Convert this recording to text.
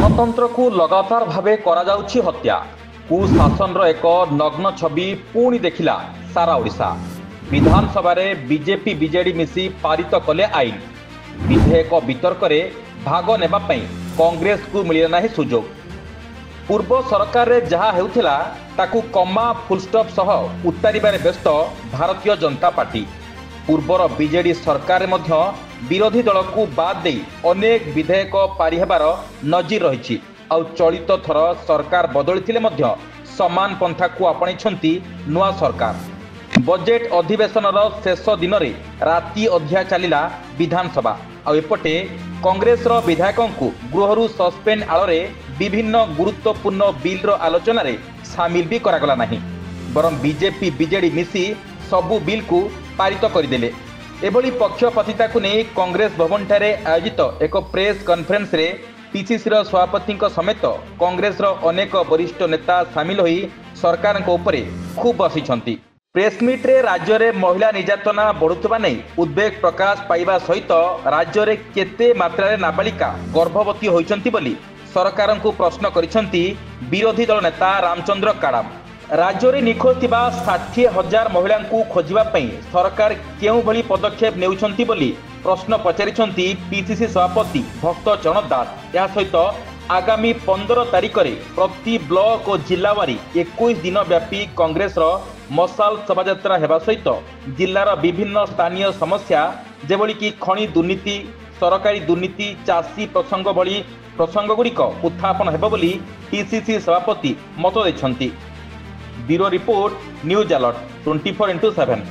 गणतंत्र को लगातार भावे करा जाउछि हत्या कुशासन एक नग्न छवि पुणी देखिला सारा ओडिशा। विधानसभा रे बीजेपी बीजेडी मिसी पारित कले आईन। विधेयक वितर्क रे भाग नेबा पई कांग्रेस को मिलिला नाही सुजोग। पूर्व सरकार रे जहा हेउथिला ताकू कमा फुलस्टॉप सह उतारिबारे व्यस्त भारतीय जनता पार्टी। पूर्वर बीजेडी सरकार मध्य विरोधी दल को बाद दे अनेक विधेयक पारि हेबार नजीर रही। चलित थर सरकार बदलिथिले मध्य समान पंथा को आपणैछंती नुआ सरकार। बजेट अधिवेशन शेष दिन में राति अधिया चलिला विधानसभा। एपटे कांग्रेस विधायकों को गृहरु सस्पेंड आଳରେ विभिन्न गुरुत्वपूर्ण बिल आलोचन रे सामिल भी करागला नहीं। बरं बीजेपी बीजेडी मिसी सबु बिल को पारित करदेले। एभली पक्षपातिता को नहीं कांग्रेस भवन ठारे आयोजित एक प्रेस कॉन्फ्रेंस रे पीसीसी सभापति समेत कांग्रेस अनेक वरिष्ठ नेता सामिल होई सरकार को ऊपर खूब बसिछंती। प्रेसमिट रे राज्य रे महिला निर्यातना बढ़ुवा नहीं उद्वेग प्रकाश पाइबा सहित राज्य रे केते मात्रा रे नाबालिका गर्भवती होइछंती बोली सरकार को प्रश्न करिछंती विरोधी दल नेता रामचंद्र काड़ाम। राज्य में निखोज 60,000 महिला को खोजा सरकार केउं भली पदक्षेप नेउछंती बोली प्रश्न पचारिछंती पीसीसी सभापति भक्त चरण दास। या सहित आगामी 15 तारिख रे प्रति ब्लॉक और जिलावारी 21 दिन व्यापी कांग्रेस मसाल शोभायात्रा हेबा सहित जिलार विभिन्न स्थानीय समस्या जेभली कि खनि दुर्नीति, सरकारी दुर्नीति, चाषी प्रसंग भली प्रसंग गुड़िक उत्थापन हेबो बोली पीसीसी सभापति मत दैछंती। Bureau report news alert 24x7।